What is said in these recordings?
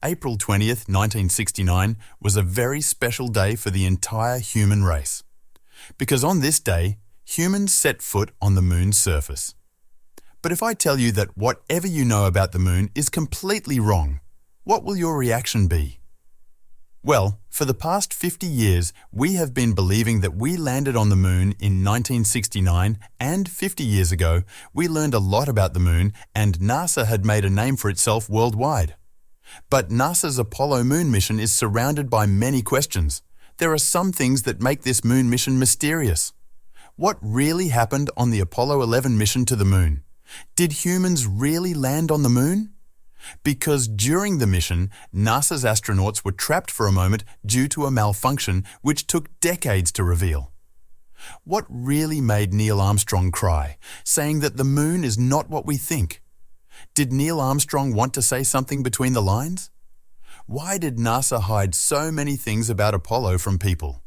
April 20th, 1969 was a very special day for the entire human race. Because on this day, humans set foot on the moon's surface. But if I tell you that whatever you know about the moon is completely wrong, what will your reaction be? Well, for the past 50 years, we have been believing that we landed on the moon in 1969, and 50 years ago, we learned a lot about the moon and NASA had made a name for itself worldwide. But NASA's Apollo moon mission is surrounded by many questions. There are some things that make this moon mission mysterious. What really happened on the Apollo 11 mission to the moon? Did humans really land on the moon? Because during the mission, NASA's astronauts were trapped for a moment due to a malfunction which took decades to reveal. What really made Neil Armstrong cry, saying that the moon is not what we think? Did Neil Armstrong want to say something between the lines? Why did NASA hide so many things about Apollo from people?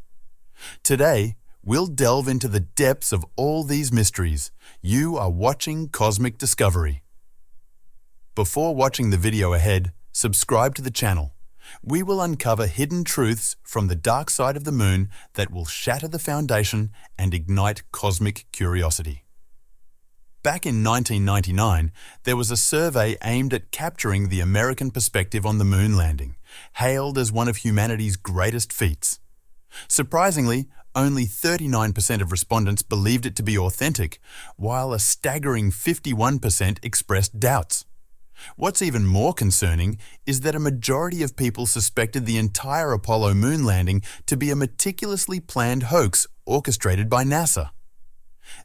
Today, we'll delve into the depths of all these mysteries. You are watching Cosmic Discovery. Before watching the video ahead, subscribe to the channel. We will uncover hidden truths from the dark side of the moon that will shatter the foundation and ignite cosmic curiosity. Back in 1999, there was a survey aimed at capturing the American perspective on the moon landing, hailed as one of humanity's greatest feats. Surprisingly, only 39% of respondents believed it to be authentic, while a staggering 51% expressed doubts. What's even more concerning is that a majority of people suspected the entire Apollo moon landing to be a meticulously planned hoax orchestrated by NASA.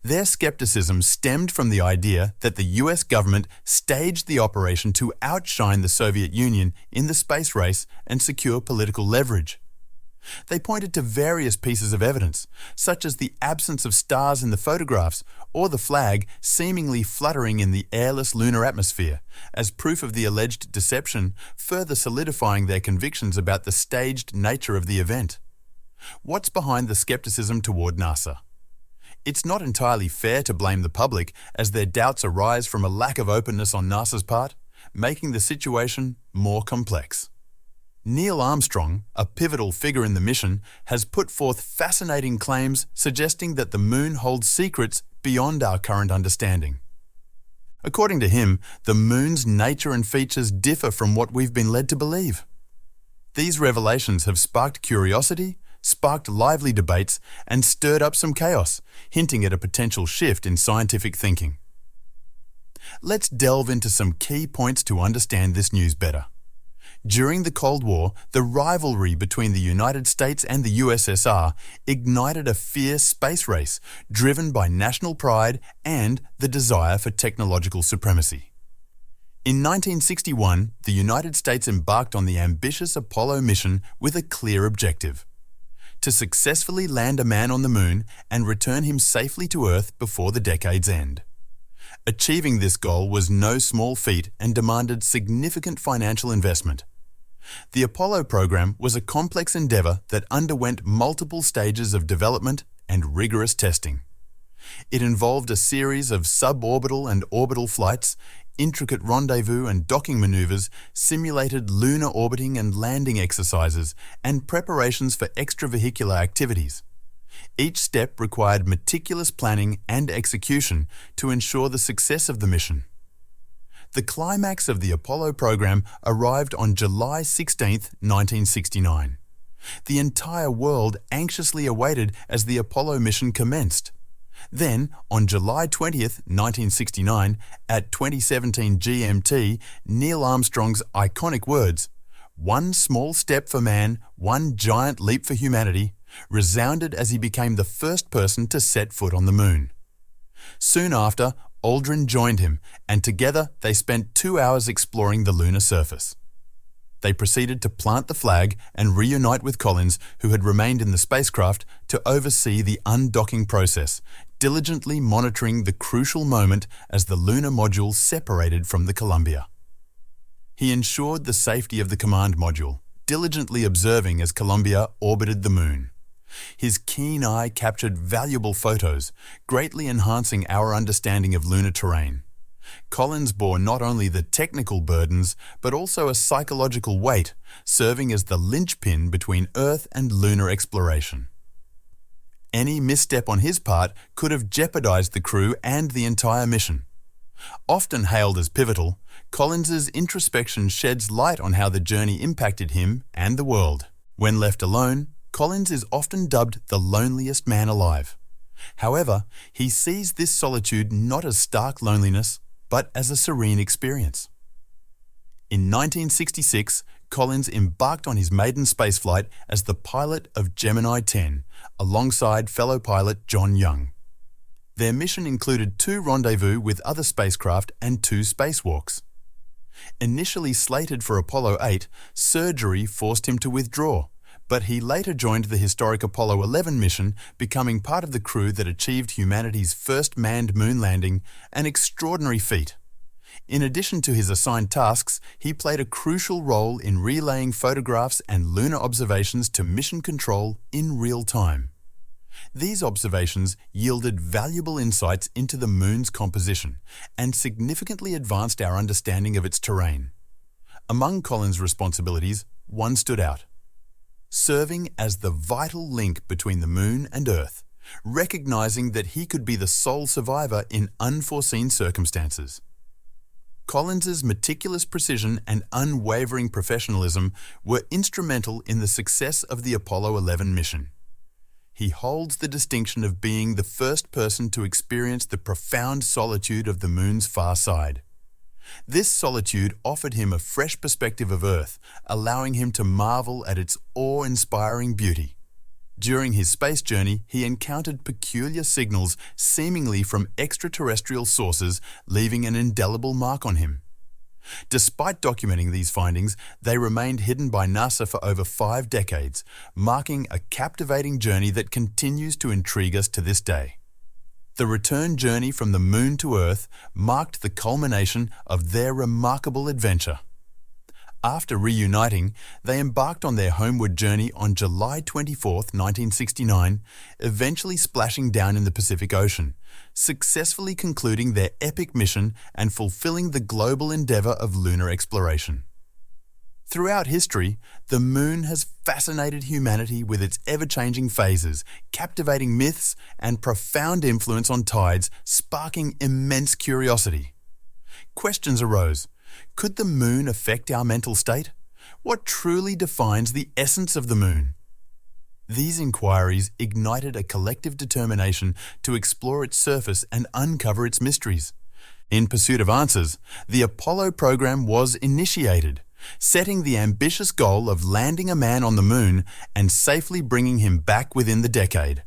Their skepticism stemmed from the idea that the US government staged the operation to outshine the Soviet Union in the space race and secure political leverage. They pointed to various pieces of evidence, such as the absence of stars in the photographs or the flag seemingly fluttering in the airless lunar atmosphere, as proof of the alleged deception, further solidifying their convictions about the staged nature of the event. What's behind the skepticism toward NASA? It's not entirely fair to blame the public, as their doubts arise from a lack of openness on NASA's part, making the situation more complex. Neil Armstrong, a pivotal figure in the mission, has put forth fascinating claims suggesting that the moon holds secrets beyond our current understanding. According to him, the moon's nature and features differ from what we've been led to believe. These revelations have sparked curiosity, sparked lively debates, and stirred up some chaos, hinting at a potential shift in scientific thinking. Let's delve into some key points to understand this news better. During the Cold War, the rivalry between the United States and the USSR ignited a fierce space race driven by national pride and the desire for technological supremacy. In 1961, the United States embarked on the ambitious Apollo mission with a clear objective: to successfully land a man on the moon and return him safely to Earth before the decade's end. Achieving this goal was no small feat and demanded significant financial investment. The Apollo program was a complex endeavor that underwent multiple stages of development and rigorous testing. It involved a series of suborbital and orbital flights, intricate rendezvous and docking maneuvers, simulated lunar orbiting and landing exercises, and preparations for extravehicular activities. Each step required meticulous planning and execution to ensure the success of the mission. The climax of the Apollo program arrived on July 16, 1969. The entire world anxiously awaited as the Apollo mission commenced. Then, on July 20th, 1969, at 2017 GMT, Neil Armstrong's iconic words, "One small step for man, one giant leap for humanity," resounded as he became the first person to set foot on the moon. Soon after, Aldrin joined him, and together they spent 2 hours exploring the lunar surface. They proceeded to plant the flag and reunite with Collins, who had remained in the spacecraft, to oversee the undocking process, diligently monitoring the crucial moment as the lunar module separated from the Columbia. He ensured the safety of the command module, diligently observing as Columbia orbited the moon. His keen eye captured valuable photos, greatly enhancing our understanding of lunar terrain. Collins bore not only the technical burdens, but also a psychological weight, serving as the linchpin between Earth and lunar exploration. Any misstep on his part could have jeopardized the crew and the entire mission. Often hailed as pivotal, Collins's introspection sheds light on how the journey impacted him and the world. When left alone, Collins is often dubbed the loneliest man alive. However, he sees this solitude not as stark loneliness, but as a serene experience. In 1966, Collins embarked on his maiden spaceflight as the pilot of Gemini 10, alongside fellow pilot John Young. Their mission included 2 rendezvous with other spacecraft and 2 spacewalks. Initially slated for Apollo 8, surgery forced him to withdraw, but he later joined the historic Apollo 11 mission, becoming part of the crew that achieved humanity's first manned moon landing, an extraordinary feat. In addition to his assigned tasks, he played a crucial role in relaying photographs and lunar observations to mission control in real time. These observations yielded valuable insights into the moon's composition and significantly advanced our understanding of its terrain. Among Collins' responsibilities, one stood out: serving as the vital link between the moon and Earth, recognizing that he could be the sole survivor in unforeseen circumstances. Collins's meticulous precision and unwavering professionalism were instrumental in the success of the Apollo 11 mission. He holds the distinction of being the first person to experience the profound solitude of the moon's far side. This solitude offered him a fresh perspective of Earth, allowing him to marvel at its awe-inspiring beauty. During his space journey, he encountered peculiar signals seemingly from extraterrestrial sources, leaving an indelible mark on him. Despite documenting these findings, they remained hidden by NASA for over 5 decades, marking a captivating journey that continues to intrigue us to this day. The return journey from the Moon to Earth marked the culmination of their remarkable adventure. After reuniting, they embarked on their homeward journey on July 24, 1969, eventually splashing down in the Pacific Ocean, successfully concluding their epic mission and fulfilling the global endeavor of lunar exploration. Throughout history, the Moon has fascinated humanity with its ever-changing phases, captivating myths, and profound influence on tides, sparking immense curiosity. Questions arose. Could the Moon affect our mental state? What truly defines the essence of the Moon? These inquiries ignited a collective determination to explore its surface and uncover its mysteries. In pursuit of answers, the Apollo program was initiated, setting the ambitious goal of landing a man on the Moon and safely bringing him back within the decade.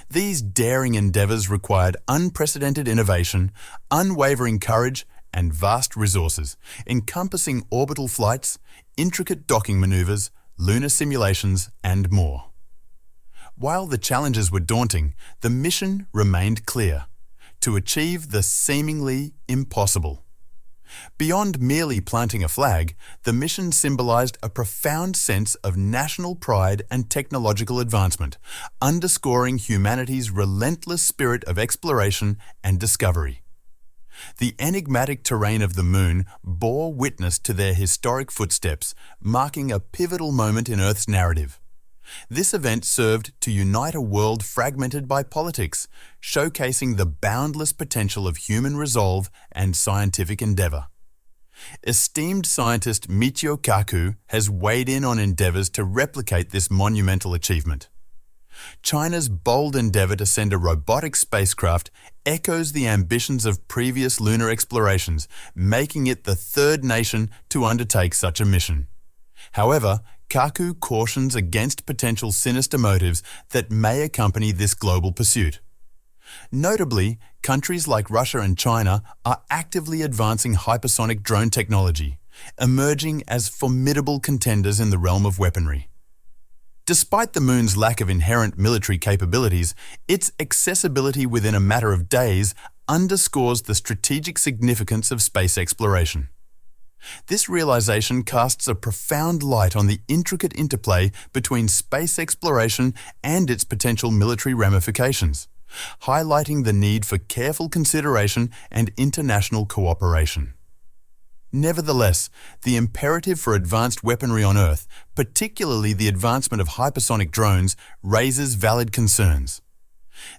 These daring endeavors required unprecedented innovation, unwavering courage, and vast resources, encompassing orbital flights, intricate docking maneuvers, lunar simulations, and more. While the challenges were daunting, the mission remained clear: to achieve the seemingly impossible. Beyond merely planting a flag, the mission symbolized a profound sense of national pride and technological advancement, underscoring humanity's relentless spirit of exploration and discovery. The enigmatic terrain of the Moon bore witness to their historic footsteps, marking a pivotal moment in Earth's narrative. This event served to unite a world fragmented by politics, showcasing the boundless potential of human resolve and scientific endeavor. Esteemed scientist Michio Kaku has weighed in on endeavors to replicate this monumental achievement. China's bold endeavor to send a robotic spacecraft echoes the ambitions of previous lunar explorations, making it the 3rd nation to undertake such a mission. However, Kaku cautions against potential sinister motives that may accompany this global pursuit. Notably, countries like Russia and China are actively advancing hypersonic drone technology, emerging as formidable contenders in the realm of weaponry. Despite the Moon's lack of inherent military capabilities, its accessibility within a matter of days underscores the strategic significance of space exploration. This realization casts a profound light on the intricate interplay between space exploration and its potential military ramifications, highlighting the need for careful consideration and international cooperation. Nevertheless, the imperative for advanced weaponry on Earth, particularly the advancement of hypersonic drones, raises valid concerns.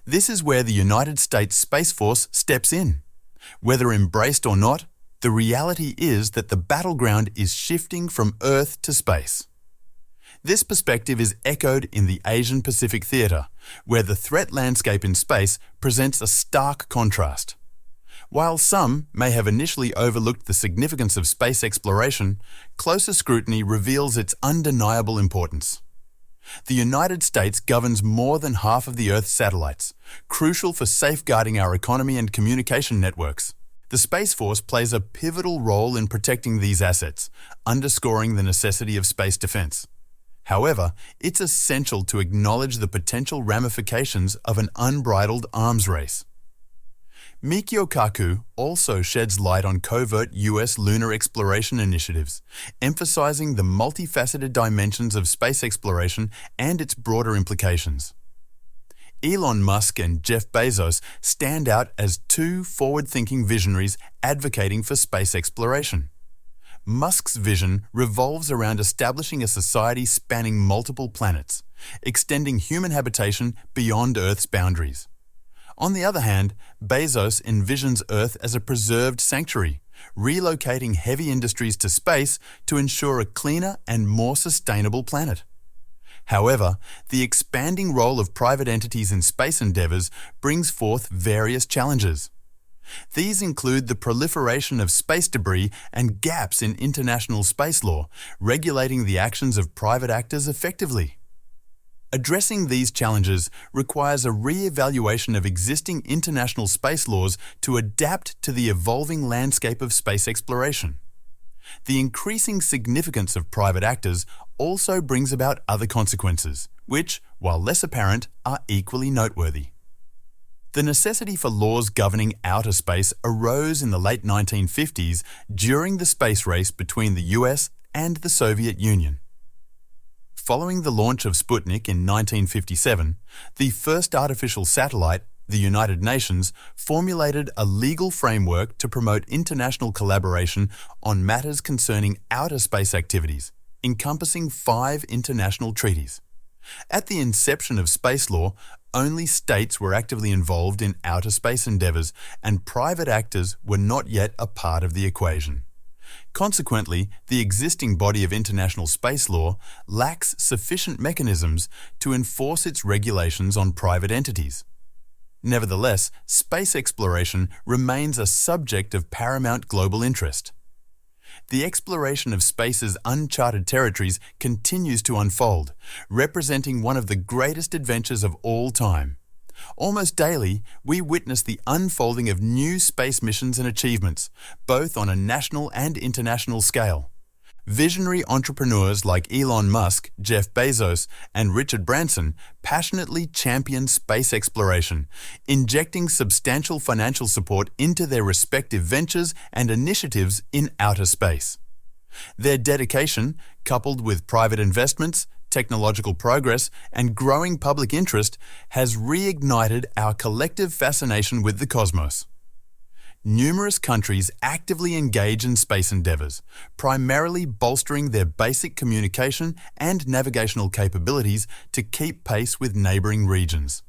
This is where the United States Space Force steps in. Whether embraced or not, the reality is that the battleground is shifting from Earth to space. This perspective is echoed in the Asian-Pacific theatre, where the threat landscape in space presents a stark contrast. While some may have initially overlooked the significance of space exploration, closer scrutiny reveals its undeniable importance. The United States governs more than half of the Earth's satellites, crucial for safeguarding our economy and communication networks. The Space Force plays a pivotal role in protecting these assets, underscoring the necessity of space defense. However, it's essential to acknowledge the potential ramifications of an unbridled arms race. Mikio Kaku also sheds light on covert US lunar exploration initiatives, emphasizing the multifaceted dimensions of space exploration and its broader implications. Elon Musk and Jeff Bezos stand out as two forward-thinking visionaries advocating for space exploration. Musk's vision revolves around establishing a society spanning multiple planets, extending human habitation beyond Earth's boundaries. On the other hand, Bezos envisions Earth as a preserved sanctuary, relocating heavy industries to space to ensure a cleaner and more sustainable planet. However, the expanding role of private entities in space endeavors brings forth various challenges. These include the proliferation of space debris and gaps in international space law, regulating the actions of private actors effectively. Addressing these challenges requires a re-evaluation of existing international space laws to adapt to the evolving landscape of space exploration. The increasing significance of private actors also brings about other consequences, which, while less apparent, are equally noteworthy. The necessity for laws governing outer space arose in the late 1950s during the space race between the US and the Soviet Union. Following the launch of Sputnik in 1957, the first artificial satellite, the United Nations, formulated a legal framework to promote international collaboration on matters concerning outer space activities, encompassing 5 international treaties. At the inception of space law, only states were actively involved in outer space endeavors, and private actors were not yet a part of the equation. Consequently, the existing body of international space law lacks sufficient mechanisms to enforce its regulations on private entities. Nevertheless, space exploration remains a subject of paramount global interest. The exploration of space's uncharted territories continues to unfold, representing one of the greatest adventures of all time. Almost daily, we witness the unfolding of new space missions and achievements, both on a national and international scale. Visionary entrepreneurs like Elon Musk, Jeff Bezos, and Richard Branson passionately champion space exploration, injecting substantial financial support into their respective ventures and initiatives in outer space. Their dedication, coupled with private investments, technological progress, and growing public interest, has reignited our collective fascination with the cosmos. Numerous countries actively engage in space endeavors, primarily bolstering their basic communication and navigational capabilities to keep pace with neighboring regions.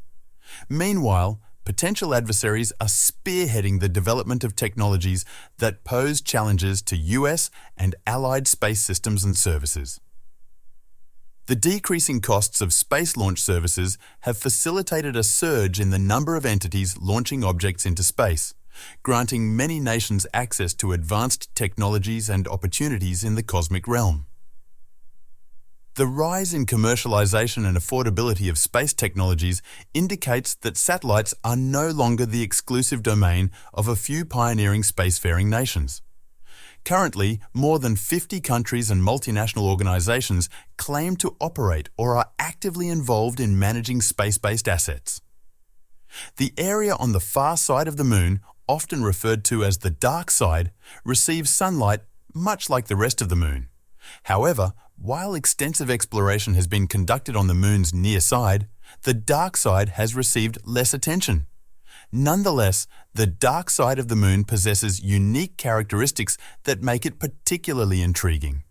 Meanwhile, potential adversaries are spearheading the development of technologies that pose challenges to US and allied space systems and services. The decreasing costs of space launch services have facilitated a surge in the number of entities launching objects into space, granting many nations access to advanced technologies and opportunities in the cosmic realm. The rise in commercialization and affordability of space technologies indicates that satellites are no longer the exclusive domain of a few pioneering spacefaring nations. Currently, more than 50 countries and multinational organizations claim to operate or are actively involved in managing space-based assets. The area on the far side of the Moon, often referred to as the dark side, receives sunlight much like the rest of the Moon. However, while extensive exploration has been conducted on the Moon's near side, The dark side has received less attention. Nonetheless, the dark side of the Moon possesses unique characteristics that make it particularly intriguing.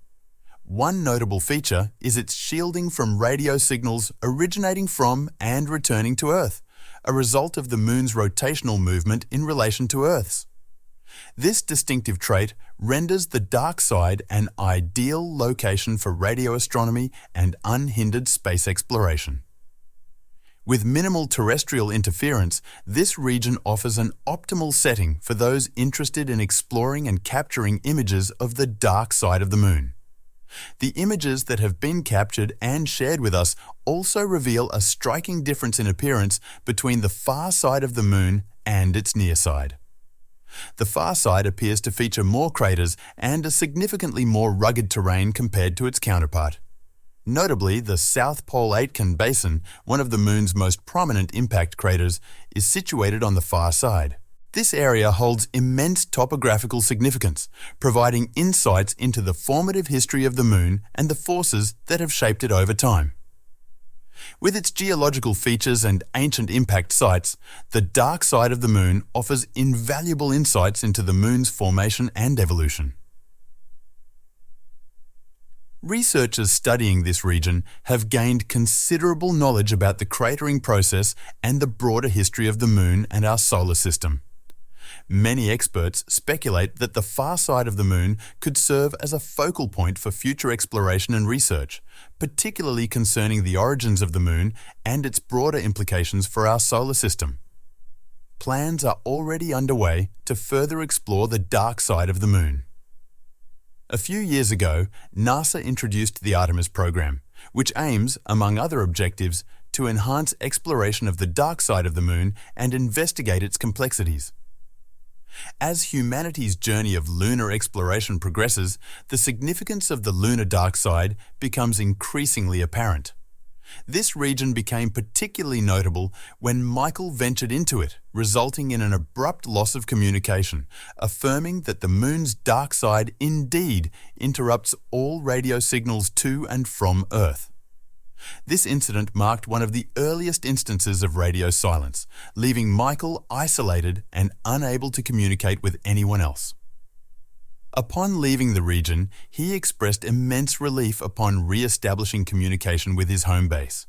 One notable feature is its shielding from radio signals originating from and returning to Earth, a result of the Moon's rotational movement in relation to Earth's. This distinctive trait renders the dark side an ideal location for radio astronomy and unhindered space exploration. With minimal terrestrial interference, this region offers an optimal setting for those interested in exploring and capturing images of the dark side of the Moon. The images that have been captured and shared with us also reveal a striking difference in appearance between the far side of the Moon and its near side. The far side appears to feature more craters and a significantly more rugged terrain compared to its counterpart. Notably, the South Pole Aitken Basin, one of the Moon's most prominent impact craters, is situated on the far side. This area holds immense topographical significance, providing insights into the formative history of the Moon and the forces that have shaped it over time. With its geological features and ancient impact sites, the dark side of the Moon offers invaluable insights into the Moon's formation and evolution. Researchers studying this region have gained considerable knowledge about the cratering process and the broader history of the Moon and our solar system. Many experts speculate that the far side of the Moon could serve as a focal point for future exploration and research, particularly concerning the origins of the Moon and its broader implications for our solar system. Plans are already underway to further explore the dark side of the Moon. A few years ago, NASA introduced the Artemis program, which aims, among other objectives, to enhance exploration of the dark side of the Moon and investigate its complexities. As humanity's journey of lunar exploration progresses, the significance of the lunar dark side becomes increasingly apparent. This region became particularly notable when Michael ventured into it, resulting in an abrupt loss of communication, affirming that the Moon's dark side indeed interrupts all radio signals to and from Earth. This incident marked one of the earliest instances of radio silence, leaving Michael isolated and unable to communicate with anyone else. Upon leaving the region, he expressed immense relief upon re-establishing communication with his home base.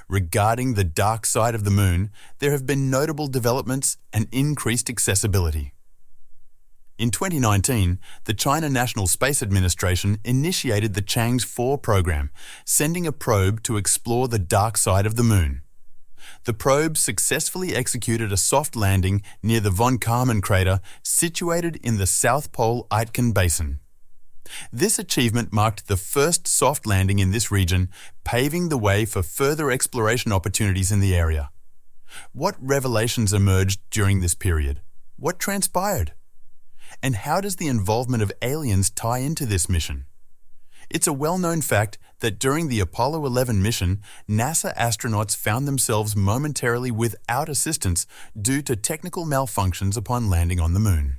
Regarding the dark side of the Moon, there have been notable developments and increased accessibility. In 2019, the China National Space Administration initiated the Chang'e 4 program, sending a probe to explore the dark side of the Moon. The probe successfully executed a soft landing near the von Karman crater situated in the South Pole Aitken Basin. This achievement marked the first soft landing in this region, paving the way for further exploration opportunities in the area. What revelations emerged during this period? What transpired? And how does the involvement of aliens tie into this mission? It's a well-known fact that during the Apollo 11 mission, NASA astronauts found themselves momentarily without assistance due to technical malfunctions upon landing on the Moon.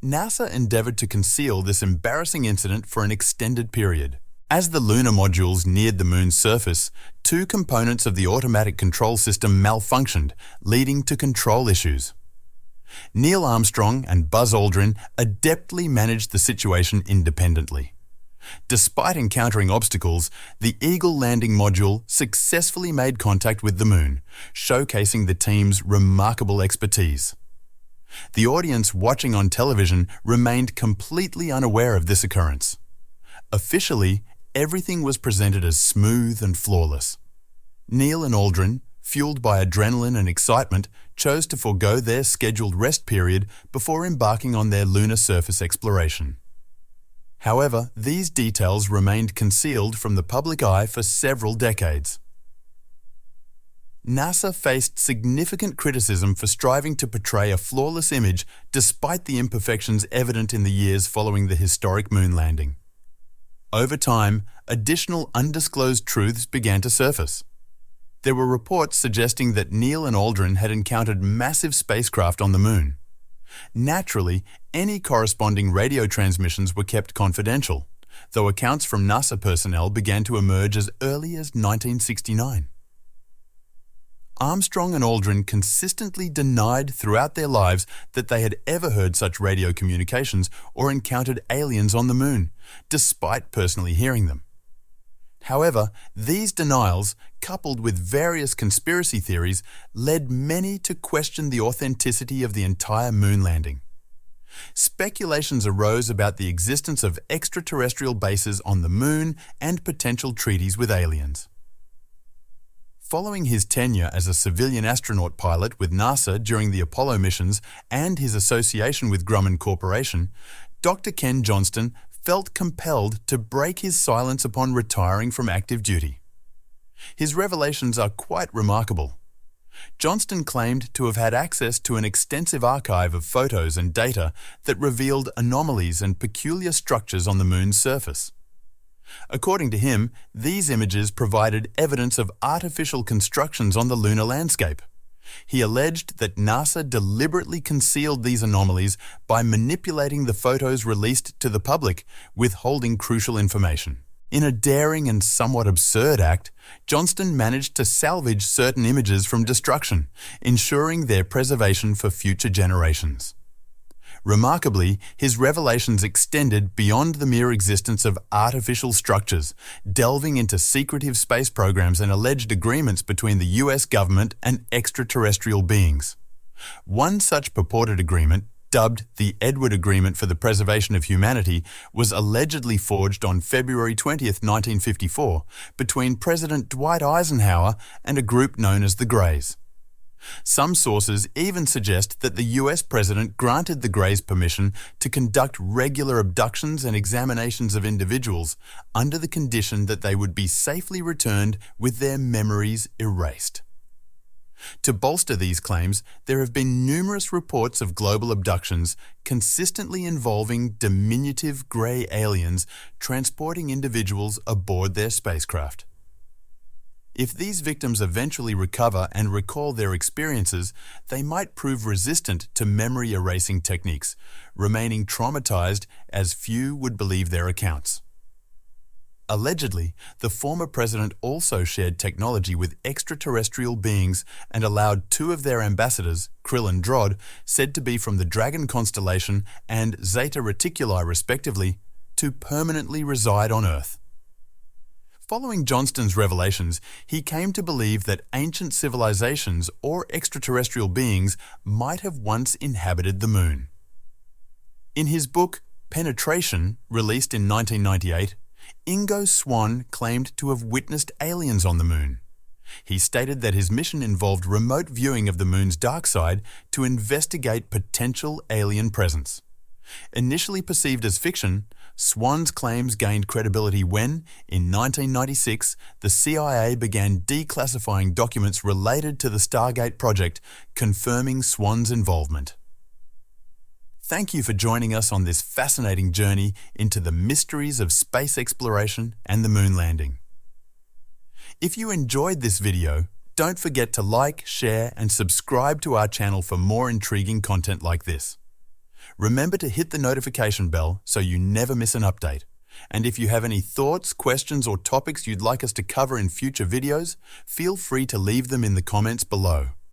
NASA endeavored to conceal this embarrassing incident for an extended period. As the lunar modules neared the Moon's surface, two components of the automatic control system malfunctioned, leading to control issues. Neil Armstrong and Buzz Aldrin adeptly managed the situation independently. Despite encountering obstacles, the Eagle landing module successfully made contact with the Moon, showcasing the team's remarkable expertise. The audience watching on television remained completely unaware of this occurrence. Officially, everything was presented as smooth and flawless. Neil and Aldrin, fueled by adrenaline and excitement, chose to forego their scheduled rest period before embarking on their lunar surface exploration. However, these details remained concealed from the public eye for several decades. NASA faced significant criticism for striving to portray a flawless image despite the imperfections evident in the years following the historic Moon landing. Over time, additional undisclosed truths began to surface. There were reports suggesting that Neil and Aldrin had encountered massive spacecraft on the Moon. Naturally, any corresponding radio transmissions were kept confidential, though accounts from NASA personnel began to emerge as early as 1969. Armstrong and Aldrin consistently denied throughout their lives that they had ever heard such radio communications or encountered aliens on the moon, despite personally hearing them. However, these denials, coupled with various conspiracy theories, led many to question the authenticity of the entire moon landing. Speculations arose about the existence of extraterrestrial bases on the moon and potential treaties with aliens. Following his tenure as a civilian astronaut pilot with NASA during the Apollo missions and his association with Grumman Corporation, Dr. Ken Johnston felt compelled to break his silence upon retiring from active duty. His revelations are quite remarkable. Johnston claimed to have had access to an extensive archive of photos and data that revealed anomalies and peculiar structures on the moon's surface. According to him, these images provided evidence of artificial constructions on the lunar landscape. He alleged that NASA deliberately concealed these anomalies by manipulating the photos released to the public, withholding crucial information. In a daring and somewhat absurd act, Johnston managed to salvage certain images from destruction, ensuring their preservation for future generations. Remarkably, his revelations extended beyond the mere existence of artificial structures, delving into secretive space programs and alleged agreements between the US government and extraterrestrial beings. One such purported agreement, dubbed the Edward Agreement for the Preservation of Humanity, was allegedly forged on February 20, 1954, between President Dwight Eisenhower and a group known as the Greys. Some sources even suggest that the US president granted the Greys permission to conduct regular abductions and examinations of individuals under the condition that they would be safely returned with their memories erased. To bolster these claims, there have been numerous reports of global abductions consistently involving diminutive grey aliens transporting individuals aboard their spacecraft. If these victims eventually recover and recall their experiences, they might prove resistant to memory erasing techniques, remaining traumatized as few would believe their accounts. Allegedly, the former president also shared technology with extraterrestrial beings and allowed two of their ambassadors, Krill and Drod, said to be from the Dragon constellation and Zeta Reticuli respectively, to permanently reside on Earth. Following Johnston's revelations, he came to believe that ancient civilizations or extraterrestrial beings might have once inhabited the moon. In his book, Penetration, released in 1998, Ingo Swann claimed to have witnessed aliens on the moon. He stated that his mission involved remote viewing of the moon's dark side to investigate potential alien presence. Initially perceived as fiction, Swann's claims gained credibility when, in 1996, the CIA began declassifying documents related to the Stargate project, confirming Swann's involvement. Thank you for joining us on this fascinating journey into the mysteries of space exploration and the moon landing. If you enjoyed this video, don't forget to like, share, and subscribe to our channel for more intriguing content like this. Remember to hit the notification bell so you never miss an update. And if you have any thoughts, questions, or topics you'd like us to cover in future videos, feel free to leave them in the comments below.